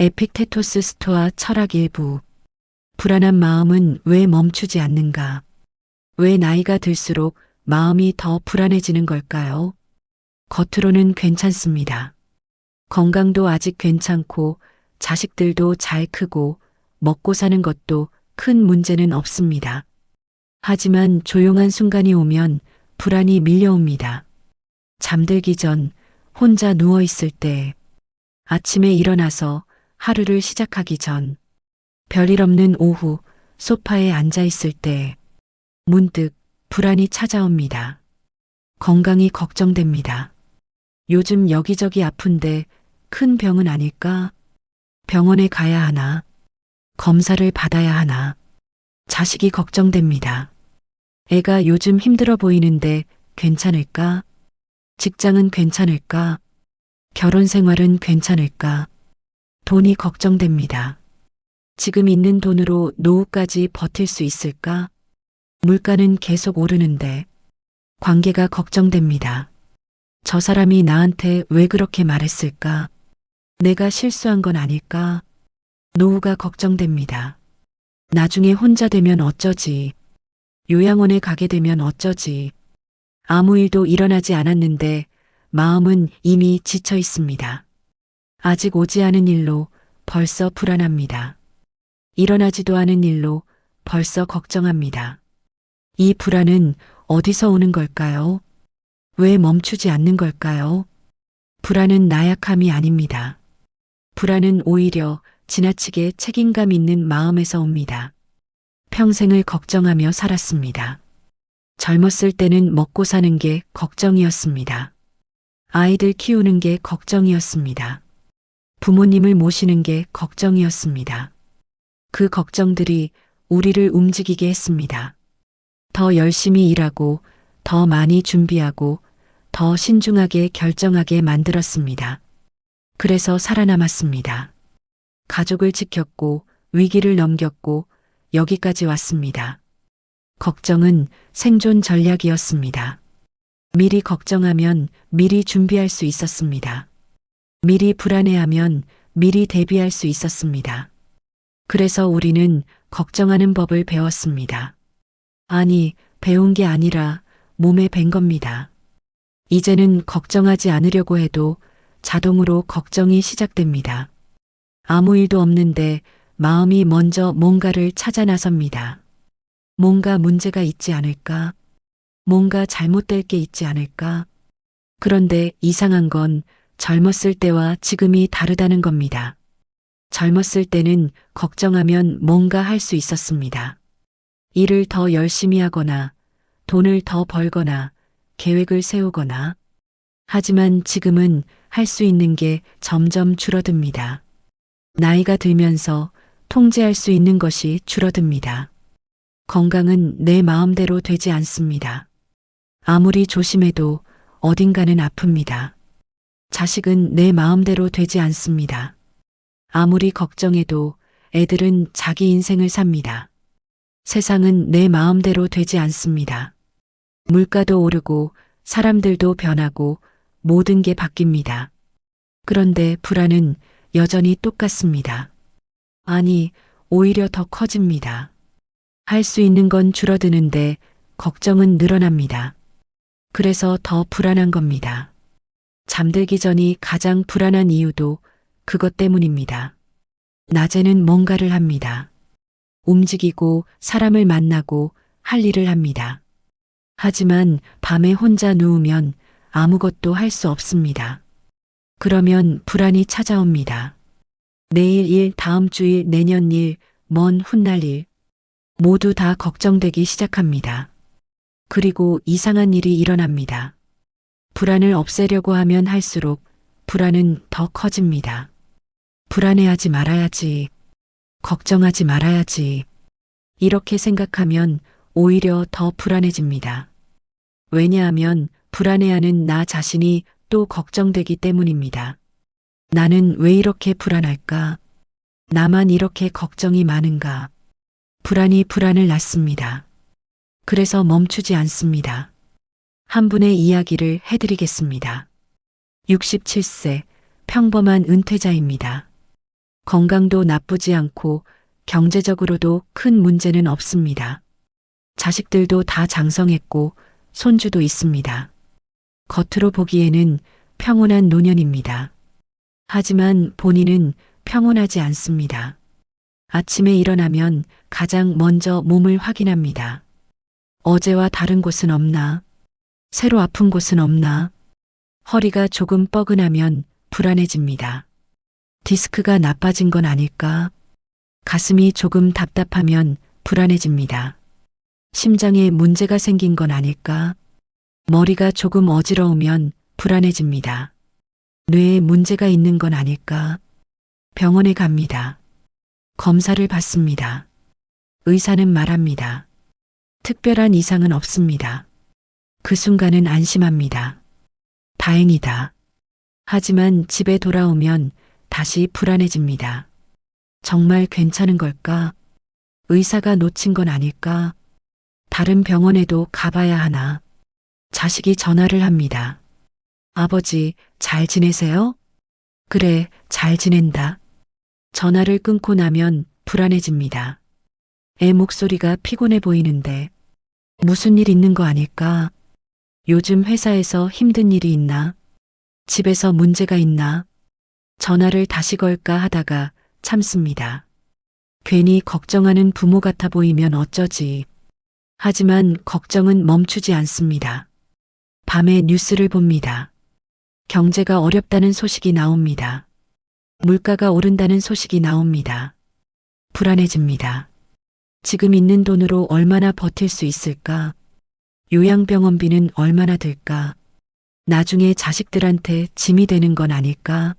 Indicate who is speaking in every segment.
Speaker 1: 에픽테토스 스토아 철학 일부. 불안한 마음은 왜 멈추지 않는가? 왜 나이가 들수록 마음이 더 불안해지는 걸까요? 겉으로는 괜찮습니다. 건강도 아직 괜찮고 자식들도 잘 크고 먹고 사는 것도 큰 문제는 없습니다. 하지만 조용한 순간이 오면 불안이 밀려옵니다. 잠들기 전, 혼자 누워 있을 때, 아침에 일어나서 하루를 시작하기 전, 별일 없는 오후 소파에 앉아 있을 때, 문득 불안이 찾아옵니다. 건강이 걱정됩니다. 요즘 여기저기 아픈데 큰 병은 아닐까? 병원에 가야 하나? 검사를 받아야 하나? 자식이 걱정됩니다. 애가 요즘 힘들어 보이는데 괜찮을까? 직장은 괜찮을까? 결혼 생활은 괜찮을까? 돈이 걱정됩니다. 지금 있는 돈으로 노후까지 버틸 수 있을까? 물가는 계속 오르는데 관계가 걱정됩니다. 저 사람이 나한테 왜 그렇게 말했을까? 내가 실수한 건 아닐까? 노후가 걱정됩니다. 나중에 혼자 되면 어쩌지? 요양원에 가게 되면 어쩌지? 아무 일도 일어나지 않았는데 마음은 이미 지쳐 있습니다. 아직 오지 않은 일로 벌써 불안합니다. 일어나지도 않은 일로 벌써 걱정합니다. 이 불안은 어디서 오는 걸까요? 왜 멈추지 않는 걸까요? 불안은 나약함이 아닙니다. 불안은 오히려 지나치게 책임감 있는 마음에서 옵니다. 평생을 걱정하며 살았습니다. 젊었을 때는 먹고 사는 게 걱정이었습니다. 아이들 키우는 게 걱정이었습니다. 부모님을 모시는 게 걱정이었습니다. 그 걱정들이 우리를 움직이게 했습니다. 더 열심히 일하고, 더 많이 준비하고, 더 신중하게 결정하게 만들었습니다. 그래서 살아남았습니다. 가족을 지켰고, 위기를 넘겼고, 여기까지 왔습니다. 걱정은 생존 전략이었습니다. 미리 걱정하면 미리 준비할 수 있었습니다. 미리 불안해하면 미리 대비할 수 있었습니다. 그래서 우리는 걱정하는 법을 배웠습니다. 아니, 배운 게 아니라 몸에 밴 겁니다. 이제는 걱정하지 않으려고 해도 자동으로 걱정이 시작됩니다. 아무 일도 없는데 마음이 먼저 뭔가를 찾아 나섭니다. 뭔가 문제가 있지 않을까? 뭔가 잘못될 게 있지 않을까? 그런데 이상한 건 젊었을 때와 지금이 다르다는 겁니다. 젊었을 때는 걱정하면 뭔가 할 수 있었습니다. 일을 더 열심히 하거나 돈을 더 벌거나 계획을 세우거나. 하지만 지금은 할 수 있는 게 점점 줄어듭니다. 나이가 들면서 통제할 수 있는 것이 줄어듭니다. 건강은 내 마음대로 되지 않습니다. 아무리 조심해도 어딘가는 아픕니다. 자식은 내 마음대로 되지 않습니다. 아무리 걱정해도 애들은 자기 인생을 삽니다. 세상은 내 마음대로 되지 않습니다. 물가도 오르고 사람들도 변하고 모든 게 바뀝니다. 그런데 불안은 여전히 똑같습니다. 아니, 오히려 더 커집니다. 할 수 있는 건 줄어드는데 걱정은 늘어납니다. 그래서 더 불안한 겁니다. 잠들기 전이 가장 불안한 이유도 그것 때문입니다. 낮에는 뭔가를 합니다. 움직이고 사람을 만나고 할 일을 합니다. 하지만 밤에 혼자 누우면 아무것도 할 수 없습니다. 그러면 불안이 찾아옵니다. 내일 일, 다음 주일, 내년 일, 먼 훗날 일. 모두 다 걱정되기 시작합니다. 그리고 이상한 일이 일어납니다. 불안을 없애려고 하면 할수록 불안은 더 커집니다. 불안해하지 말아야지. 걱정하지 말아야지. 이렇게 생각하면 오히려 더 불안해집니다. 왜냐하면 불안해하는 나 자신이 또 걱정되기 때문입니다. 나는 왜 이렇게 불안할까? 나만 이렇게 걱정이 많은가? 불안이 불안을 낳습니다. 그래서 멈추지 않습니다. 한 분의 이야기를 해드리겠습니다. 67세 평범한 은퇴자입니다. 건강도 나쁘지 않고 경제적으로도 큰 문제는 없습니다. 자식들도 다 장성했고 손주도 있습니다. 겉으로 보기에는 평온한 노년입니다. 하지만 본인은 평온하지 않습니다. 아침에 일어나면 가장 먼저 몸을 확인합니다. 어제와 다른 곳은 없나? 새로 아픈 곳은 없나? 허리가 조금 뻐근하면 불안해집니다. 디스크가 나빠진 건 아닐까? 가슴이 조금 답답하면 불안해집니다. 심장에 문제가 생긴 건 아닐까? 머리가 조금 어지러우면 불안해집니다. 뇌에 문제가 있는 건 아닐까? 병원에 갑니다. 검사를 받습니다. 의사는 말합니다. 특별한 이상은 없습니다. 그 순간은 안심합니다. 다행이다. 하지만 집에 돌아오면 다시 불안해집니다. 정말 괜찮은 걸까? 의사가 놓친 건 아닐까? 다른 병원에도 가봐야 하나? 자식이 전화를 합니다. 아버지, 잘 지내세요? 그래, 잘 지낸다. 전화를 끊고 나면 불안해집니다. 애 목소리가 피곤해 보이는데 무슨 일 있는 거 아닐까? 요즘 회사에서 힘든 일이 있나? 집에서 문제가 있나? 전화를 다시 걸까 하다가 참습니다. 괜히 걱정하는 부모 같아 보이면 어쩌지. 하지만 걱정은 멈추지 않습니다. 밤에 뉴스를 봅니다. 경제가 어렵다는 소식이 나옵니다. 물가가 오른다는 소식이 나옵니다. 불안해집니다. 지금 있는 돈으로 얼마나 버틸 수 있을까? 요양병원비는 얼마나 들까? 나중에 자식들한테 짐이 되는 건 아닐까?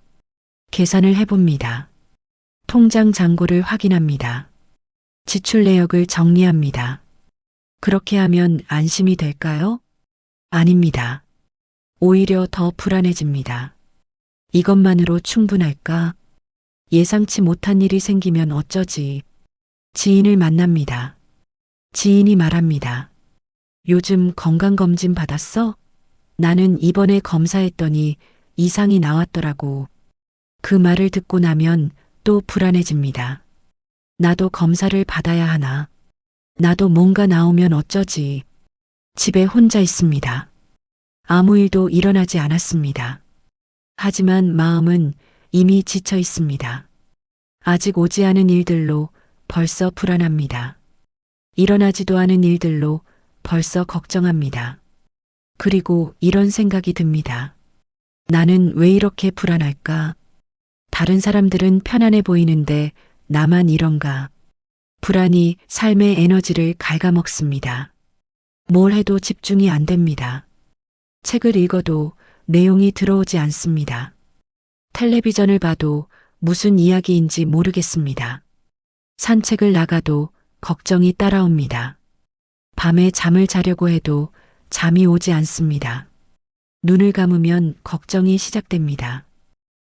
Speaker 1: 계산을 해봅니다. 통장 잔고를 확인합니다. 지출 내역을 정리합니다. 그렇게 하면 안심이 될까요? 아닙니다. 오히려 더 불안해집니다. 이것만으로 충분할까? 예상치 못한 일이 생기면 어쩌지? 지인을 만납니다. 지인이 말합니다. 요즘 건강검진 받았어? 나는 이번에 검사했더니 이상이 나왔더라고. 그 말을 듣고 나면 또 불안해집니다. 나도 검사를 받아야 하나? 나도 뭔가 나오면 어쩌지? 집에 혼자 있습니다. 아무 일도 일어나지 않았습니다. 하지만 마음은 이미 지쳐 있습니다. 아직 오지 않은 일들로 벌써 불안합니다. 일어나지도 않은 일들로 벌써 걱정합니다. 그리고 이런 생각이 듭니다. 나는 왜 이렇게 불안할까? 다른 사람들은 편안해 보이는데 나만 이런가? 불안이 삶의 에너지를 갉아먹습니다. 뭘 해도 집중이 안 됩니다. 책을 읽어도 내용이 들어오지 않습니다. 텔레비전을 봐도 무슨 이야기인지 모르겠습니다. 산책을 나가도 걱정이 따라옵니다. 밤에 잠을 자려고 해도 잠이 오지 않습니다. 눈을 감으면 걱정이 시작됩니다.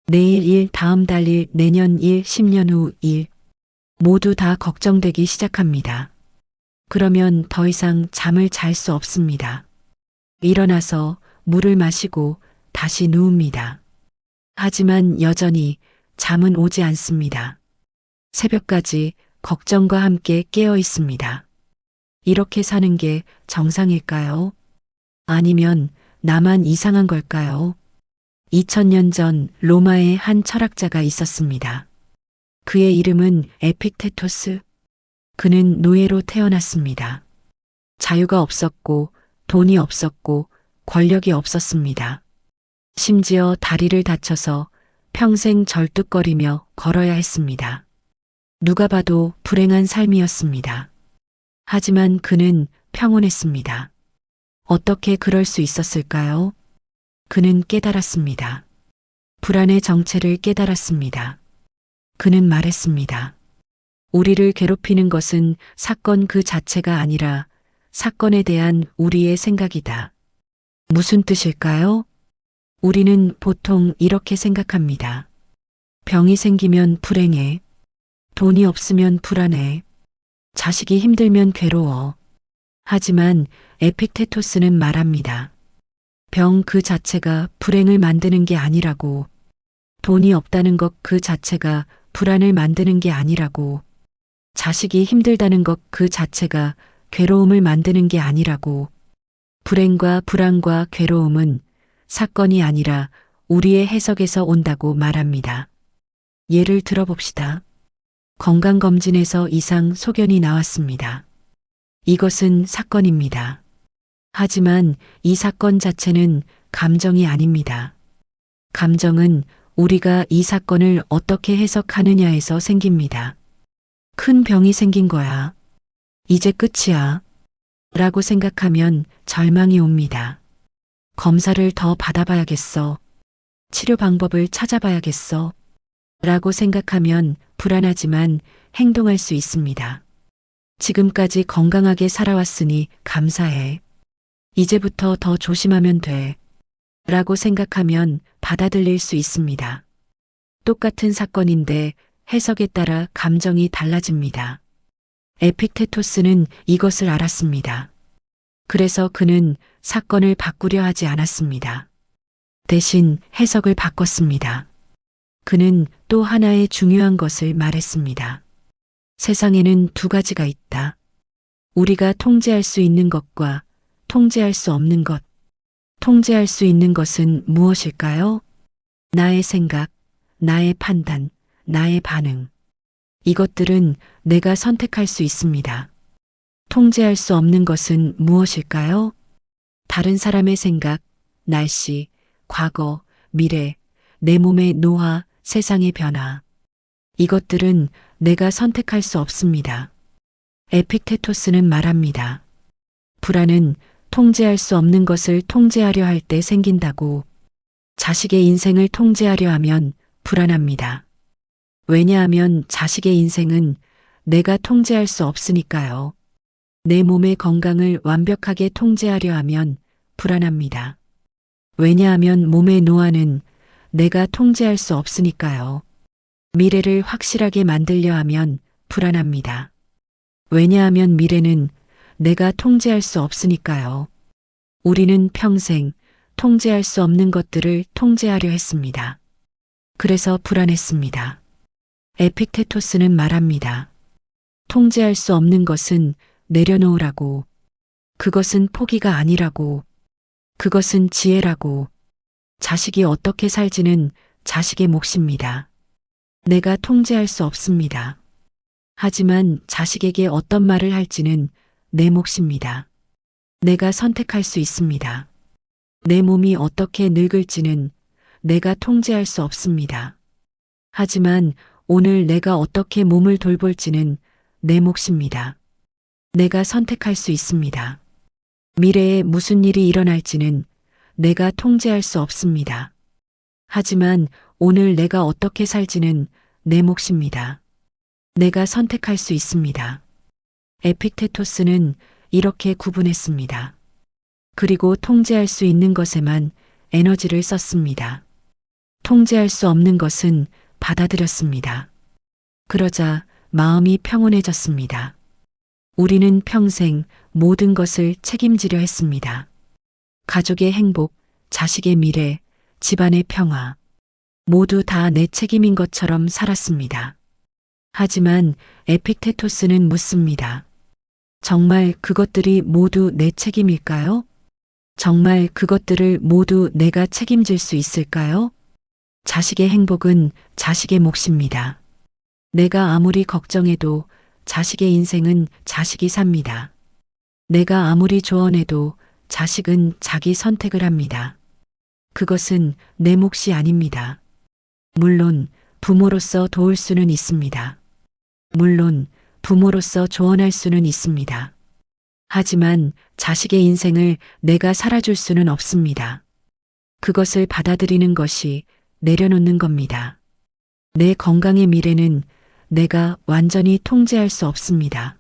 Speaker 1: 내일 일, 다음 달 일, 내년 일, 10년 후 일, 모두 다 걱정되기 시작합니다. 그러면 더 이상 잠을 잘 수 없습니다. 일어나서 물을 마시고 다시 누웁니다. 하지만 여전히 잠은 오지 않습니다. 새벽까지 걱정과 함께 깨어 있습니다. 이렇게 사는 게 정상일까요? 아니면 나만 이상한 걸까요? 2000년 전 로마에 한 철학자가 있었습니다. 그의 이름은 에픽테토스. 그는 노예로 태어났습니다. 자유가 없었고 돈이 없었고 권력이 없었습니다. 심지어 다리를 다쳐서 평생 절뚝거리며 걸어야 했습니다. 누가 봐도 불행한 삶이었습니다. 하지만 그는 평온했습니다. 어떻게 그럴 수 있었을까요? 그는 깨달았습니다. 불안의 정체를 깨달았습니다. 그는 말했습니다. 우리를 괴롭히는 것은 사건 그 자체가 아니라 사건에 대한 우리의 생각이다. 무슨 뜻일까요? 우리는 보통 이렇게 생각합니다. 병이 생기면 불행해. 돈이 없으면 불안해. 자식이 힘들면 괴로워. 하지만 에픽테토스는 말합니다. 병 그 자체가 불행을 만드는 게 아니라고. 돈이 없다는 것 그 자체가 불안을 만드는 게 아니라고. 자식이 힘들다는 것 그 자체가 괴로움을 만드는 게 아니라고. 불행과 불안과 괴로움은 사건이 아니라 우리의 해석에서 온다고 말합니다. 예를 들어봅시다. 건강검진에서 이상 소견이 나왔습니다. 이것은 사건입니다. 하지만 이 사건 자체는 감정이 아닙니다. 감정은 우리가 이 사건을 어떻게 해석하느냐에서 생깁니다. 큰 병이 생긴 거야. 이제 끝이야. 라고 생각하면 절망이 옵니다. 검사를 더 받아봐야겠어. 치료 방법을 찾아봐야겠어. 라고 생각하면 불안하지만 행동할 수 있습니다. 지금까지 건강하게 살아왔으니 감사해. 이제부터 더 조심하면 돼. 라고 생각하면 받아들일 수 있습니다. 똑같은 사건인데 해석에 따라 감정이 달라집니다. 에픽테토스는 이것을 알았습니다. 그래서 그는 사건을 바꾸려 하지 않았습니다. 대신 해석을 바꿨습니다. 그는 또 하나의 중요한 것을 말했습니다. 세상에는 두 가지가 있다. 우리가 통제할 수 있는 것과 통제할 수 없는 것. 통제할 수 있는 것은 무엇일까요? 나의 생각, 나의 판단, 나의 반응. 이것들은 내가 선택할 수 있습니다. 통제할 수 없는 것은 무엇일까요? 다른 사람의 생각, 날씨, 과거, 미래, 내 몸의 노화, 세상의 변화. 이것들은 내가 선택할 수 없습니다. 에픽테토스는 말합니다. 불안은 통제할 수 없는 것을 통제하려 할 때 생긴다고. 자식의 인생을 통제하려 하면 불안합니다. 왜냐하면 자식의 인생은 내가 통제할 수 없으니까요. 내 몸의 건강을 완벽하게 통제하려 하면 불안합니다. 왜냐하면 몸의 노화는 내가 통제할 수 없으니까요. 미래를 확실하게 만들려 하면 불안합니다. 왜냐하면 미래는 내가 통제할 수 없으니까요. 우리는 평생 통제할 수 없는 것들을 통제하려 했습니다. 그래서 불안했습니다. 에픽테토스는 말합니다. 통제할 수 없는 것은 내려놓으라고. 그것은 포기가 아니라고. 그것은 지혜라고. 자식이 어떻게 살지는 자식의 몫입니다. 내가 통제할 수 없습니다. 하지만 자식에게 어떤 말을 할지는 내 몫입니다. 내가 선택할 수 있습니다. 내 몸이 어떻게 늙을지는 내가 통제할 수 없습니다. 하지만 오늘 내가 어떻게 몸을 돌볼지는 내 몫입니다. 내가 선택할 수 있습니다. 미래에 무슨 일이 일어날지는 내가 통제할 수 없습니다. 하지만 오늘 내가 어떻게 살지는 내 몫입니다. 내가 선택할 수 있습니다. 에픽테토스는 이렇게 구분했습니다. 그리고 통제할 수 있는 것에만 에너지를 썼습니다. 통제할 수 없는 것은 받아들였습니다. 그러자 마음이 평온해졌습니다. 우리는 평생 모든 것을 책임지려 했습니다. 가족의 행복, 자식의 미래, 집안의 평화. 모두 다 내 책임인 것처럼 살았습니다. 하지만 에픽테토스는 묻습니다. 정말 그것들이 모두 내 책임일까요? 정말 그것들을 모두 내가 책임질 수 있을까요? 자식의 행복은 자식의 몫입니다. 내가 아무리 걱정해도 자식의 인생은 자식이 삽니다. 내가 아무리 조언해도 자식은 자기 선택을 합니다. 그것은 내 몫이 아닙니다. 물론 부모로서 도울 수는 있습니다. 물론 부모로서 조언할 수는 있습니다. 하지만 자식의 인생을 내가 살아줄 수는 없습니다. 그것을 받아들이는 것이 내려놓는 겁니다. 내 건강의 미래는 내가 완전히 통제할 수 없습니다.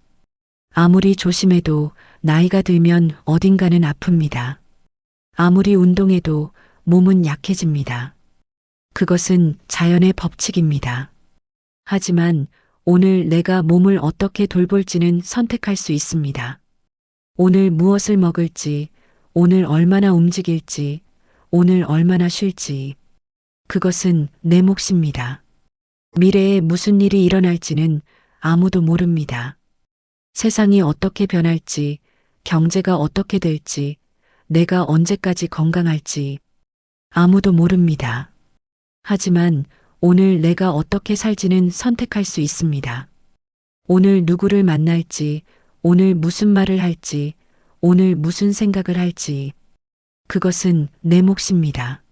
Speaker 1: 아무리 조심해도 나이가 들면 어딘가는 아픕니다. 아무리 운동해도 몸은 약해집니다. 그것은 자연의 법칙입니다. 하지만 오늘 내가 몸을 어떻게 돌볼지는 선택할 수 있습니다. 오늘 무엇을 먹을지, 오늘 얼마나 움직일지, 오늘 얼마나 쉴지. 그것은 내 몫입니다. 미래에 무슨 일이 일어날지는 아무도 모릅니다. 세상이 어떻게 변할지, 경제가 어떻게 될지, 내가 언제까지 건강할지 아무도 모릅니다. 하지만 오늘 내가 어떻게 살지는 선택할 수 있습니다. 오늘 누구를 만날지, 오늘 무슨 말을 할지, 오늘 무슨 생각을 할지, 그것은 내 몫입니다.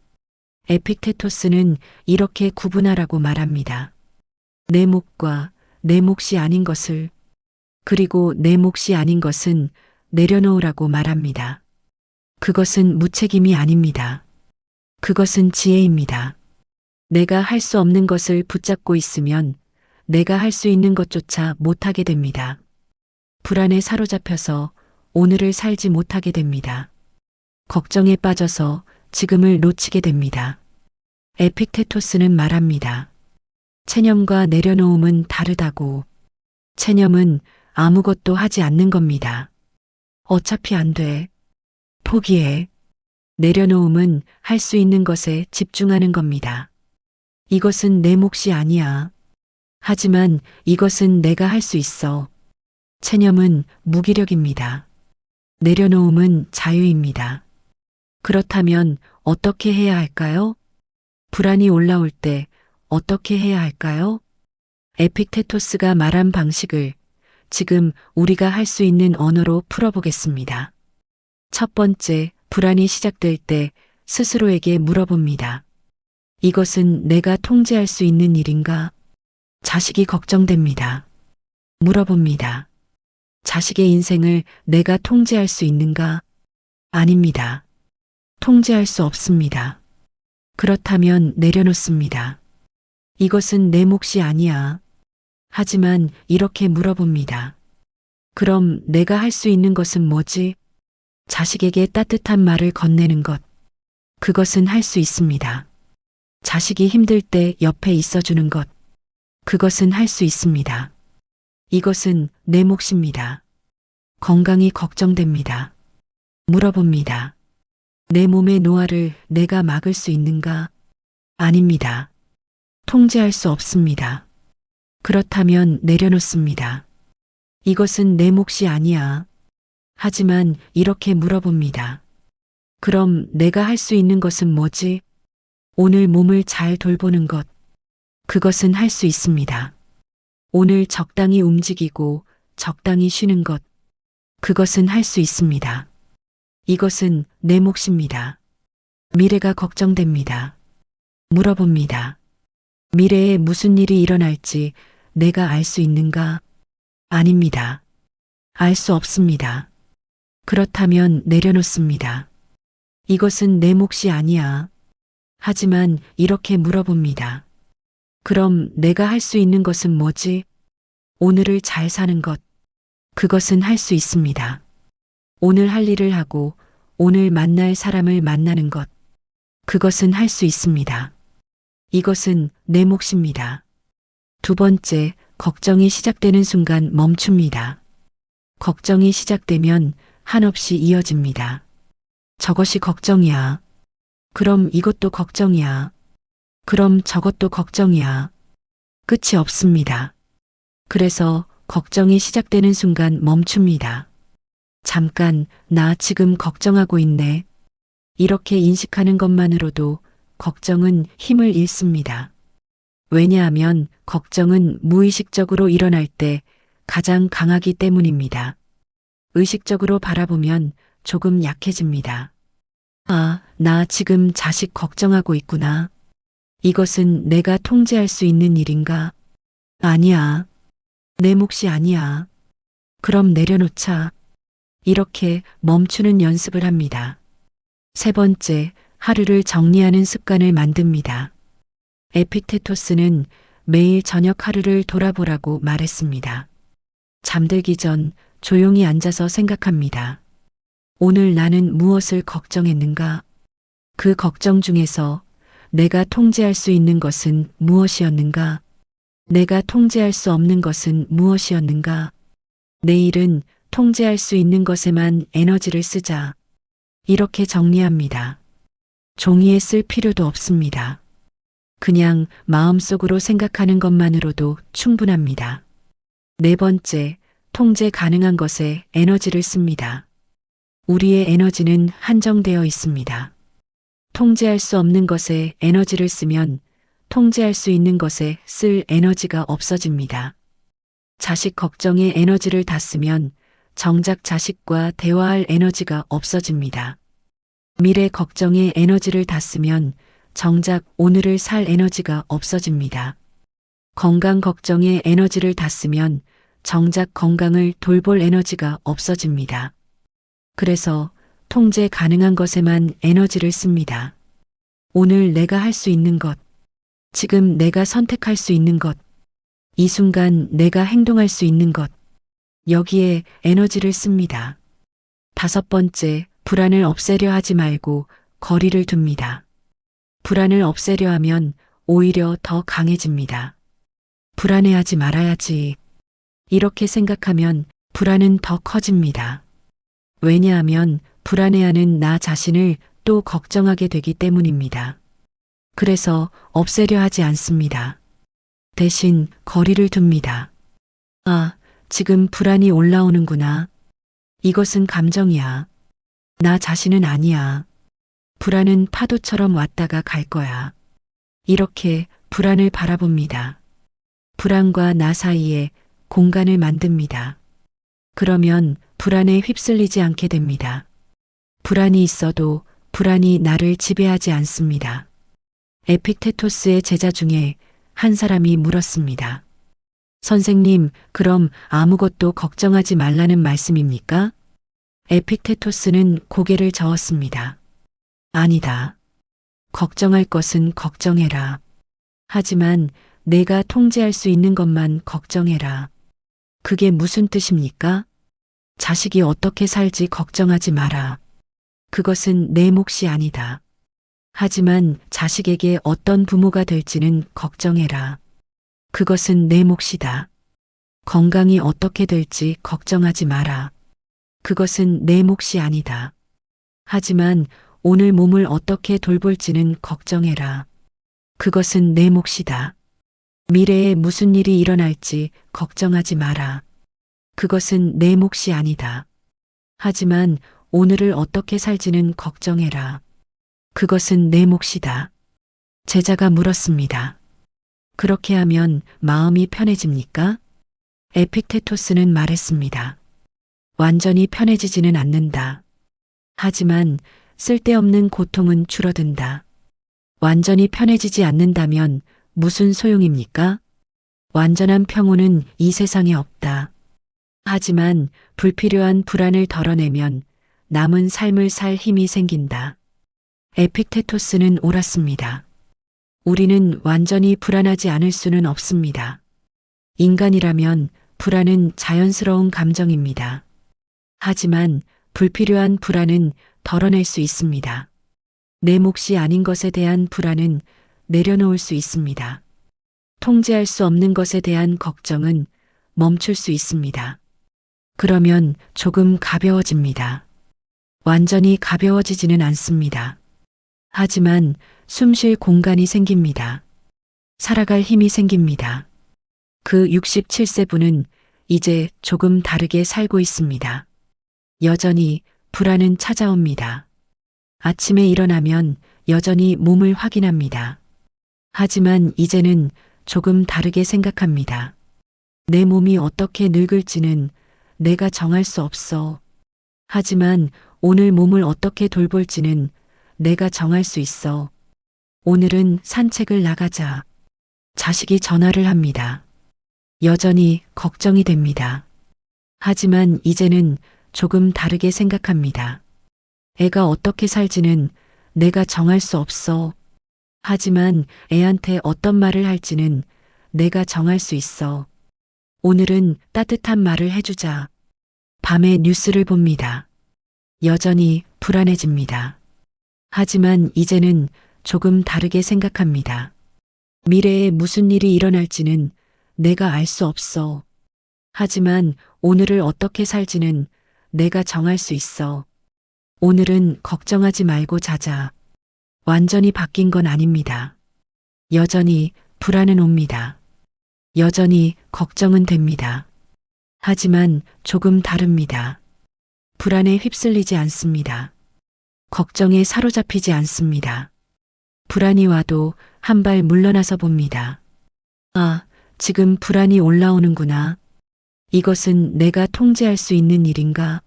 Speaker 1: 에픽테토스는 이렇게 구분하라고 말합니다. 내 몫과 내 몫이 아닌 것을, 그리고 내 몫이 아닌 것은 내려놓으라고 말합니다. 그것은 무책임이 아닙니다. 그것은 지혜입니다. 내가 할 수 없는 것을 붙잡고 있으면 내가 할 수 있는 것조차 못하게 됩니다. 불안에 사로잡혀서 오늘을 살지 못하게 됩니다. 걱정에 빠져서 지금을 놓치게 됩니다. 에픽테토스는 말합니다. 체념과 내려놓음은 다르다고. 체념은 아무것도 하지 않는 겁니다. 어차피 안 돼. 포기해. 내려놓음은 할 수 있는 것에 집중하는 겁니다. 이것은 내 몫이 아니야. 하지만 이것은 내가 할 수 있어. 체념은 무기력입니다. 내려놓음은 자유입니다. 그렇다면 어떻게 해야 할까요? 불안이 올라올 때 어떻게 해야 할까요? 에픽테토스가 말한 방식을 지금 우리가 할 수 있는 언어로 풀어보겠습니다. 첫 번째, 불안이 시작될 때 스스로에게 물어봅니다. 이것은 내가 통제할 수 있는 일인가? 자식이 걱정됩니다. 물어봅니다. 자식의 인생을 내가 통제할 수 있는가? 아닙니다. 통제할 수 없습니다. 그렇다면 내려놓습니다. 이것은 내 몫이 아니야. 하지만 이렇게 물어봅니다. 그럼 내가 할 수 있는 것은 뭐지? 자식에게 따뜻한 말을 건네는 것. 그것은 할 수 있습니다. 자식이 힘들 때 옆에 있어주는 것. 그것은 할 수 있습니다. 이것은 내 몫입니다. 건강이 걱정됩니다. 물어봅니다. 내 몸의 노화를 내가 막을 수 있는가? 아닙니다. 통제할 수 없습니다. 그렇다면 내려놓습니다. 이것은 내 몫이 아니야. 하지만 이렇게 물어봅니다. 그럼 내가 할 수 있는 것은 뭐지? 오늘 몸을 잘 돌보는 것. 그것은 할 수 있습니다. 오늘 적당히 움직이고 적당히 쉬는 것. 그것은 할 수 있습니다. 이것은 내 몫입니다. 미래가 걱정됩니다. 물어봅니다. 미래에 무슨 일이 일어날지 내가 알 수 있는가? 아닙니다. 알 수 없습니다. 그렇다면 내려놓습니다. 이것은 내 몫이 아니야. 하지만 이렇게 물어봅니다. 그럼 내가 할 수 있는 것은 뭐지? 오늘을 잘 사는 것. 그것은 할 수 있습니다. 오늘 할 일을 하고 오늘 만날 사람을 만나는 것. 그것은 할 수 있습니다. 이것은 내 몫입니다. 두 번째, 걱정이 시작되는 순간 멈춥니다. 걱정이 시작되면 한없이 이어집니다. 저것이 걱정이야. 그럼 이것도 걱정이야. 그럼 저것도 걱정이야. 끝이 없습니다. 그래서 걱정이 시작되는 순간 멈춥니다. 잠깐, 나 지금 걱정하고 있네. 이렇게 인식하는 것만으로도 걱정은 힘을 잃습니다. 왜냐하면 걱정은 무의식적으로 일어날 때 가장 강하기 때문입니다. 의식적으로 바라보면 조금 약해집니다. 아, 나 지금 자식 걱정하고 있구나. 이것은 내가 통제할 수 있는 일인가? 아니야. 내 몫이 아니야. 그럼 내려놓자. 이렇게 멈추는 연습을 합니다. 세 번째, 하루를 정리하는 습관을 만듭니다. 에픽테토스는 매일 저녁 하루를 돌아보라고 말했습니다. 잠들기 전 조용히 앉아서 생각합니다. 오늘 나는 무엇을 걱정했는가? 그 걱정 중에서 내가 통제할 수 있는 것은 무엇이었는가? 내가 통제할 수 없는 것은 무엇이었는가? 내일은 통제할 수 있는 것에만 에너지를 쓰자. 이렇게 정리합니다. 종이에 쓸 필요도 없습니다. 그냥 마음속으로 생각하는 것만으로도 충분합니다. 네 번째, 통제 가능한 것에 에너지를 씁니다. 우리의 에너지는 한정되어 있습니다. 통제할 수 없는 것에 에너지를 쓰면 통제할 수 있는 것에 쓸 에너지가 없어집니다. 자식 걱정에 에너지를 다 쓰면 정작 자식과 대화할 에너지가 없어집니다. 미래 걱정에 에너지를 다 쓰면 정작 오늘을 살 에너지가 없어집니다. 건강 걱정에 에너지를 다 쓰면 정작 건강을 돌볼 에너지가 없어집니다. 그래서 통제 가능한 것에만 에너지를 씁니다. 오늘 내가 할 수 있는 것, 지금 내가 선택할 수 있는 것, 이 순간 내가 행동할 수 있는 것, 여기에 에너지를 씁니다. 다섯 번째, 불안을 없애려 하지 말고 거리를 둡니다. 불안을 없애려 하면 오히려 더 강해집니다. 불안해하지 말아야지. 이렇게 생각하면 불안은 더 커집니다. 왜냐하면 불안해하는 나 자신을 또 걱정하게 되기 때문입니다. 그래서 없애려 하지 않습니다. 대신 거리를 둡니다. 아, 지금 불안이 올라오는구나. 이것은 감정이야. 나 자신은 아니야. 불안은 파도처럼 왔다가 갈 거야. 이렇게 불안을 바라봅니다. 불안과 나 사이에 공간을 만듭니다. 그러면 불안에 휩쓸리지 않게 됩니다. 불안이 있어도 불안이 나를 지배하지 않습니다. 에픽테토스의 제자 중에 한 사람이 물었습니다. 선생님, 그럼 아무것도 걱정하지 말라는 말씀입니까? 에픽테토스는 고개를 저었습니다. 아니다. 걱정할 것은 걱정해라. 하지만 내가 통제할 수 있는 것만 걱정해라. 그게 무슨 뜻입니까? 자식이 어떻게 살지 걱정하지 마라. 그것은 내 몫이 아니다. 하지만 자식에게 어떤 부모가 될지는 걱정해라. 그것은 내 몫이다. 건강이 어떻게 될지 걱정하지 마라. 그것은 내 몫이 아니다. 하지만 오늘 몸을 어떻게 돌볼지는 걱정해라. 그것은 내 몫이다. 미래에 무슨 일이 일어날지 걱정하지 마라. 그것은 내 몫이 아니다. 하지만 오늘을 어떻게 살지는 걱정해라. 그것은 내 몫이다. 제자가 물었습니다. 그렇게 하면 마음이 편해집니까? 에픽테토스는 말했습니다. 완전히 편해지지는 않는다. 하지만 쓸데없는 고통은 줄어든다. 완전히 편해지지 않는다면 무슨 소용입니까? 완전한 평온은 이 세상에 없다. 하지만 불필요한 불안을 덜어내면 남은 삶을 살 힘이 생긴다. 에픽테토스는 옳았습니다. 우리는 완전히 불안하지 않을 수는 없습니다. 인간이라면 불안은 자연스러운 감정입니다. 하지만 불필요한 불안은 덜어낼 수 있습니다. 내 몫이 아닌 것에 대한 불안은 내려놓을 수 있습니다. 통제할 수 없는 것에 대한 걱정은 멈출 수 있습니다. 그러면 조금 가벼워집니다. 완전히 가벼워지지는 않습니다. 하지만 숨 쉴 공간이 생깁니다. 살아갈 힘이 생깁니다. 그 67세 분은 이제 조금 다르게 살고 있습니다. 여전히 불안은 찾아옵니다. 아침에 일어나면 여전히 몸을 확인합니다. 하지만 이제는 조금 다르게 생각합니다. 내 몸이 어떻게 늙을지는 내가 정할 수 없어. 하지만 오늘 몸을 어떻게 돌볼지는 내가 정할 수 있어. 오늘은 산책을 나가자. 자식이 전화를 합니다. 여전히 걱정이 됩니다. 하지만 이제는 조금 다르게 생각합니다. 애가 어떻게 살지는 내가 정할 수 없어. 하지만 애한테 어떤 말을 할지는 내가 정할 수 있어. 오늘은 따뜻한 말을 해주자. 밤에 뉴스를 봅니다. 여전히 불안해집니다. 하지만 이제는 조금 다르게 생각합니다. 미래에 무슨 일이 일어날지는 내가 알 수 없어. 하지만 오늘을 어떻게 살지는 내가 정할 수 있어. 오늘은 걱정하지 말고 자자. 완전히 바뀐 건 아닙니다. 여전히 불안은 옵니다. 여전히 걱정은 됩니다. 하지만 조금 다릅니다. 불안에 휩쓸리지 않습니다. 걱정에 사로잡히지 않습니다. 불안이 와도 한 발 물러나서 봅니다. 아, 지금 불안이 올라오는구나. 이것은 내가 통제할 수 있는 일인가?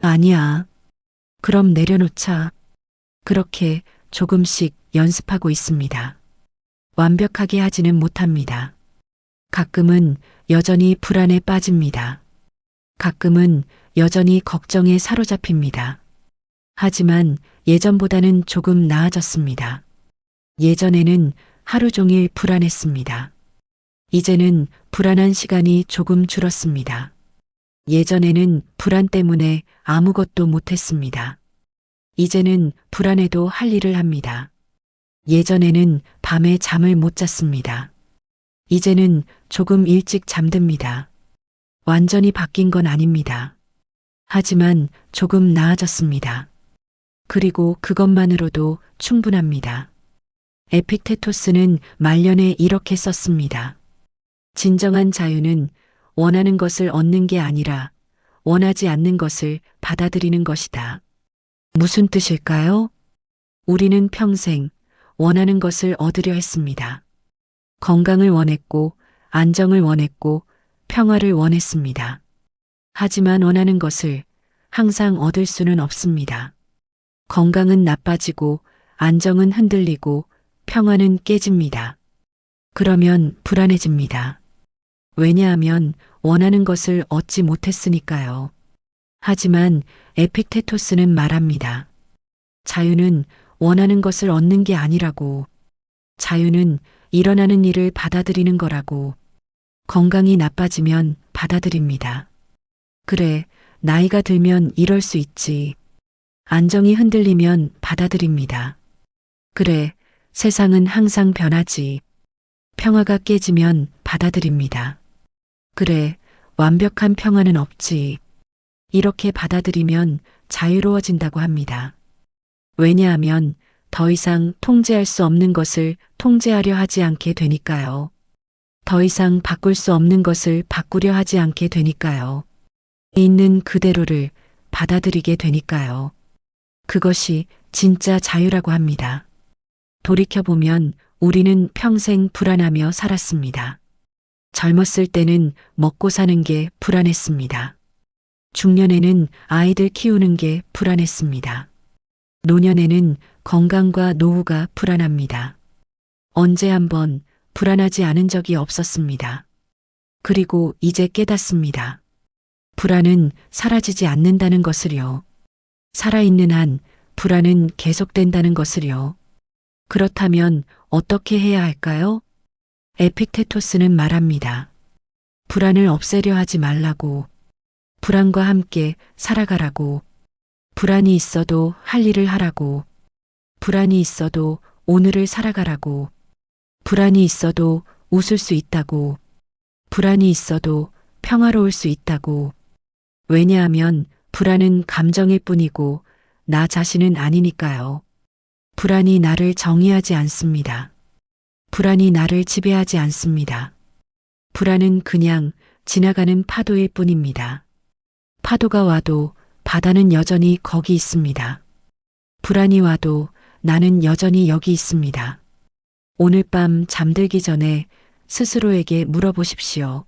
Speaker 1: 아니야. 그럼 내려놓자. 그렇게 조금씩 연습하고 있습니다. 완벽하게 하지는 못합니다. 가끔은 여전히 불안에 빠집니다. 가끔은 여전히 걱정에 사로잡힙니다. 하지만 예전보다는 조금 나아졌습니다. 예전에는 하루 종일 불안했습니다. 이제는 불안한 시간이 조금 줄었습니다. 예전에는 불안 때문에 아무것도 못했습니다. 이제는 불안해도 할 일을 합니다. 예전에는 밤에 잠을 못 잤습니다. 이제는 조금 일찍 잠듭니다. 완전히 바뀐 건 아닙니다. 하지만 조금 나아졌습니다. 그리고 그것만으로도 충분합니다. 에픽테토스는 말년에 이렇게 썼습니다. 진정한 자유는 원하는 것을 얻는 게 아니라 원하지 않는 것을 받아들이는 것이다. 무슨 뜻일까요? 우리는 평생 원하는 것을 얻으려 했습니다. 건강을 원했고, 안정을 원했고, 평화를 원했습니다. 하지만 원하는 것을 항상 얻을 수는 없습니다. 건강은 나빠지고, 안정은 흔들리고, 평화는 깨집니다. 그러면 불안해집니다. 왜냐하면 원하는 것을 얻지 못했으니까요. 하지만 에픽테토스는 말합니다. 자유는 원하는 것을 얻는 게 아니라고. 자유는 일어나는 일을 받아들이는 거라고. 건강이 나빠지면 받아들입니다. 그래, 나이가 들면 이럴 수 있지. 안정이 흔들리면 받아들입니다. 그래, 세상은 항상 변하지. 평화가 깨지면 받아들입니다. 그래, 완벽한 평화는 없지. 이렇게 받아들이면 자유로워진다고 합니다. 왜냐하면 더 이상 통제할 수 없는 것을 통제하려 하지 않게 되니까요. 더 이상 바꿀 수 없는 것을 바꾸려 하지 않게 되니까요. 있는 그대로를 받아들이게 되니까요. 그것이 진짜 자유라고 합니다. 돌이켜보면 우리는 평생 불안하며 살았습니다. 젊었을 때는 먹고 사는 게 불안했습니다. 중년에는 아이들 키우는 게 불안했습니다. 노년에는 건강과 노후가 불안합니다. 언제 한번 불안하지 않은 적이 없었습니다. 그리고 이제 깨닫습니다. 불안은 사라지지 않는다는 것을요. 살아있는 한 불안은 계속된다는 것을요. 그렇다면 어떻게 해야 할까요? 에픽테토스는 말합니다. 불안을 없애려 하지 말라고. 불안과 함께 살아가라고. 불안이 있어도 할 일을 하라고. 불안이 있어도 오늘을 살아가라고. 불안이 있어도 웃을 수 있다고. 불안이 있어도 평화로울 수 있다고. 왜냐하면 불안은 감정일 뿐이고 나 자신은 아니니까요. 불안이 나를 정의하지 않습니다. 불안이 나를 지배하지 않습니다. 불안은 그냥 지나가는 파도일 뿐입니다. 파도가 와도 바다는 여전히 거기 있습니다. 불안이 와도 나는 여전히 여기 있습니다. 오늘 밤 잠들기 전에 스스로에게 물어보십시오.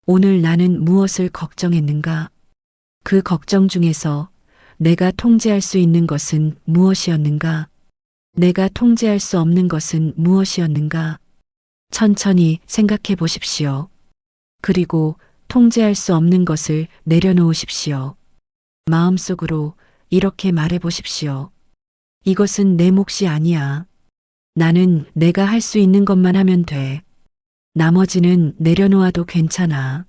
Speaker 1: 오늘 나는 무엇을 걱정했는가? 그 걱정 중에서 내가 통제할 수 있는 것은 무엇이었는가? 내가 통제할 수 없는 것은 무엇이었는가? 천천히 생각해 보십시오. 그리고 통제할 수 없는 것을 내려놓으십시오. 마음속으로 이렇게 말해 보십시오. 이것은 내 몫이 아니야. 나는 내가 할 수 있는 것만 하면 돼. 나머지는 내려놓아도 괜찮아.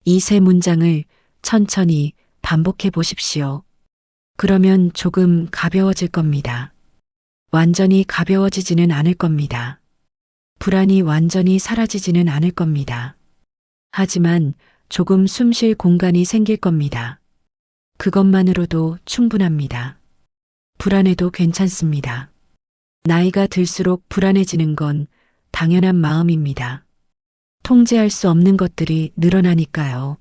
Speaker 1: 이 세 문장을 천천히 반복해 보십시오. 그러면 조금 가벼워질 겁니다. 완전히 가벼워지지는 않을 겁니다. 불안이 완전히 사라지지는 않을 겁니다. 하지만 조금 숨 쉴 공간이 생길 겁니다. 그것만으로도 충분합니다. 불안해도 괜찮습니다. 나이가 들수록 불안해지는 건 당연한 마음입니다. 통제할 수 없는 것들이 늘어나니까요.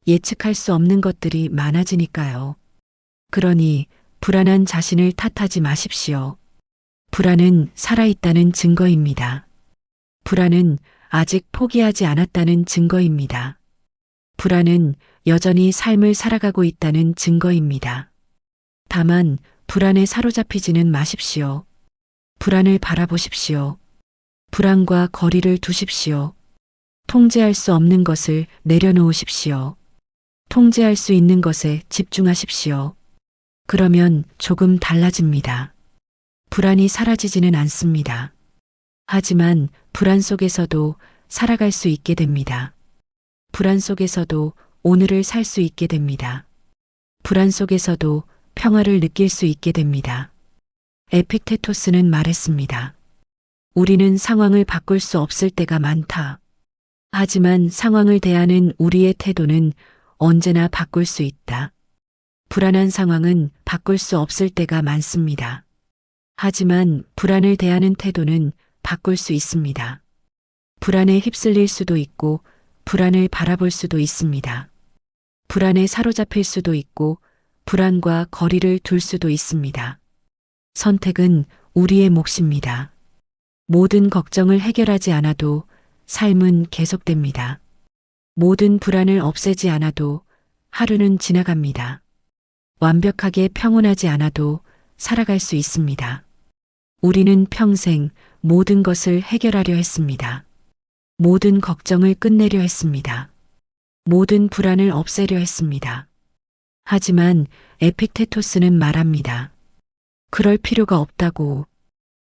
Speaker 1: 예측할 수 없는 것들이 많아지니까요. 그러니 불안한 자신을 탓하지 마십시오. 불안은 살아있다는 증거입니다. 불안은 아직 포기하지 않았다는 증거입니다. 불안은 여전히 삶을 살아가고 있다는 증거입니다. 다만 불안에 사로잡히지는 마십시오. 불안을 바라보십시오. 불안과 거리를 두십시오. 통제할 수 없는 것을 내려놓으십시오. 통제할 수 있는 것에 집중하십시오. 그러면 조금 달라집니다. 불안이 사라지지는 않습니다. 하지만 불안 속에서도 살아갈 수 있게 됩니다. 불안 속에서도 오늘을 살 수 있게 됩니다. 불안 속에서도 평화를 느낄 수 있게 됩니다. 에픽테토스는 말했습니다. 우리는 상황을 바꿀 수 없을 때가 많다. 하지만 상황을 대하는 우리의 태도는 언제나 바꿀 수 있다. 불안한 상황은 바꿀 수 없을 때가 많습니다. 하지만 불안을 대하는 태도는 바꿀 수 있습니다. 불안에 휩쓸릴 수도 있고 불안을 바라볼 수도 있습니다. 불안에 사로잡힐 수도 있고 불안과 거리를 둘 수도 있습니다. 선택은 우리의 몫입니다. 모든 걱정을 해결하지 않아도 삶은 계속됩니다. 모든 불안을 없애지 않아도 하루는 지나갑니다. 완벽하게 평온하지 않아도 살아갈 수 있습니다. 우리는 평생 모든 것을 해결하려 했습니다. 모든 걱정을 끝내려 했습니다. 모든 불안을 없애려 했습니다. 하지만 에픽테토스는 말합니다. 그럴 필요가 없다고.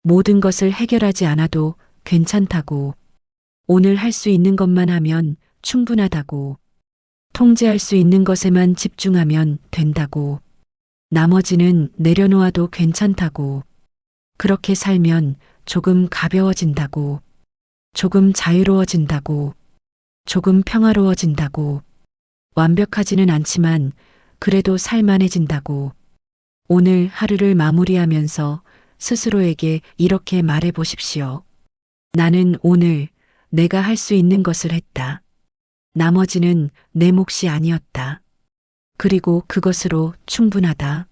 Speaker 1: 모든 것을 해결하지 않아도 괜찮다고. 오늘 할 수 있는 것만 하면 충분하다고. 통제할 수 있는 것에만 집중하면 된다고. 나머지는 내려놓아도 괜찮다고. 그렇게 살면 조금 가벼워진다고. 조금 자유로워진다고. 조금 평화로워진다고. 완벽하지는 않지만 그래도 살만해진다고. 오늘 하루를 마무리하면서 스스로에게 이렇게 말해 보십시오. 나는 오늘 내가 할 수 있는 것을 했다. 나머지는 내 몫이 아니었다. 그리고 그것으로 충분하다.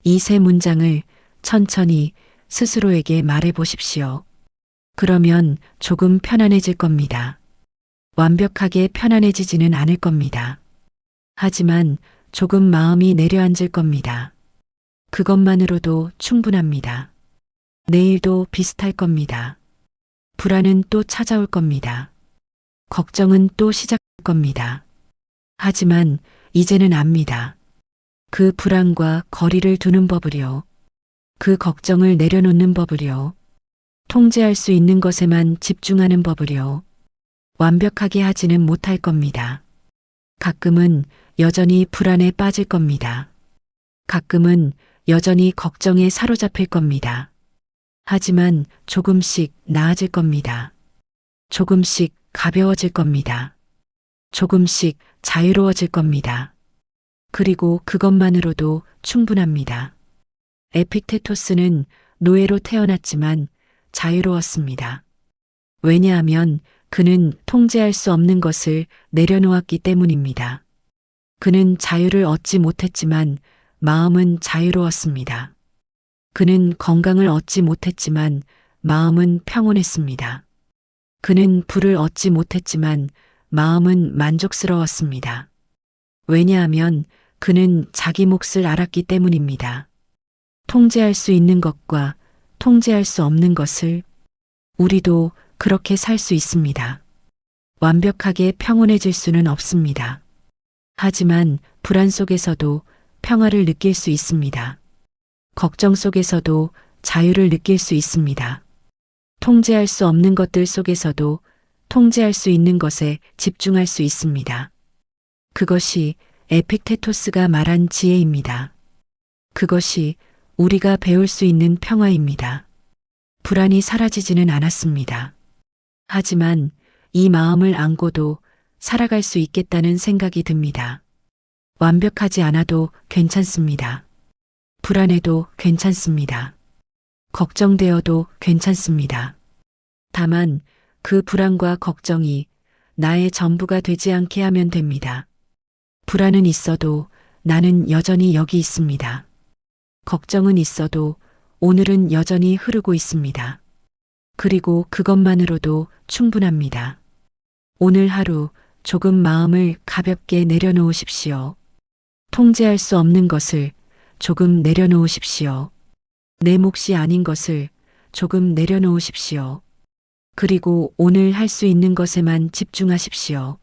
Speaker 1: 이 세 문장을 천천히 스스로에게 말해 보십시오. 그러면 조금 편안해질 겁니다. 완벽하게 편안해지지는 않을 겁니다. 하지만 조금 마음이 내려앉을 겁니다. 그것만으로도 충분합니다. 내일도 비슷할 겁니다. 불안은 또 찾아올 겁니다. 걱정은 또 시작할 겁니다. 하지만 이제는 압니다. 그 불안과 거리를 두는 법을요. 그 걱정을 내려놓는 법을요. 통제할 수 있는 것에만 집중하는 법을요. 완벽하게 하지는 못할 겁니다. 가끔은 여전히 불안에 빠질 겁니다. 가끔은 여전히 걱정에 사로잡힐 겁니다. 하지만 조금씩 나아질 겁니다. 조금씩 가벼워질 겁니다. 조금씩 자유로워질 겁니다. 그리고 그것만으로도 충분합니다. 에픽테토스는 노예로 태어났지만 자유로웠습니다. 왜냐하면 그는 통제할 수 없는 것을 내려놓았기 때문입니다. 그는 자유를 얻지 못했지만 마음은 자유로웠습니다. 그는 건강을 얻지 못했지만 마음은 평온했습니다. 그는 부를 얻지 못했지만 마음은 만족스러웠습니다. 왜냐하면 그는 자기 몫을 알았기 때문입니다. 통제할 수 있는 것과 통제할 수 없는 것을 우리도 그렇게 살 수 있습니다. 완벽하게 평온해질 수는 없습니다. 하지만 불안 속에서도 평화를 느낄 수 있습니다. 걱정 속에서도 자유를 느낄 수 있습니다. 통제할 수 없는 것들 속에서도 통제할 수 있는 것에 집중할 수 있습니다. 그것이 에픽테토스가 말한 지혜입니다. 그것이 우리가 배울 수 있는 평화입니다. 불안이 사라지지는 않았습니다. 하지만 이 마음을 안고도 살아갈 수 있겠다는 생각이 듭니다. 완벽하지 않아도 괜찮습니다. 불안해도 괜찮습니다. 걱정되어도 괜찮습니다. 다만 그 불안과 걱정이 나의 전부가 되지 않게 하면 됩니다. 불안은 있어도 나는 여전히 여기 있습니다. 걱정은 있어도 오늘은 여전히 흐르고 있습니다. 그리고 그것만으로도 충분합니다. 오늘 하루 조금 마음을 가볍게 내려놓으십시오. 통제할 수 없는 것을 조금 내려놓으십시오. 내 몫이 아닌 것을 조금 내려놓으십시오. 그리고 오늘 할 수 있는 것에만 집중하십시오.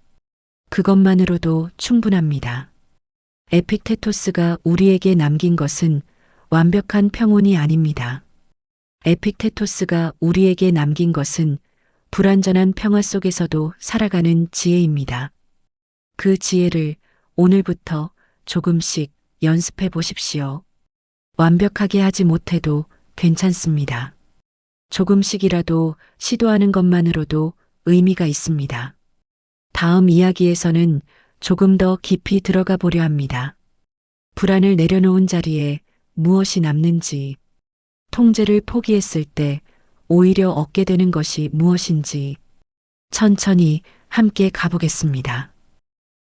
Speaker 1: 그것만으로도 충분합니다. 에픽테토스가 우리에게 남긴 것은 완벽한 평온이 아닙니다. 에픽테토스가 우리에게 남긴 것은 불완전한 평화 속에서도 살아가는 지혜입니다. 그 지혜를 오늘부터 조금씩 연습해 보십시오. 완벽하게 하지 못해도 괜찮습니다. 조금씩이라도 시도하는 것만으로도 의미가 있습니다. 다음 이야기에서는 조금 더 깊이 들어가 보려 합니다. 불안을 내려놓은 자리에 무엇이 남는지, 통제를 포기했을 때 오히려 얻게 되는 것이 무엇인지 천천히 함께 가보겠습니다.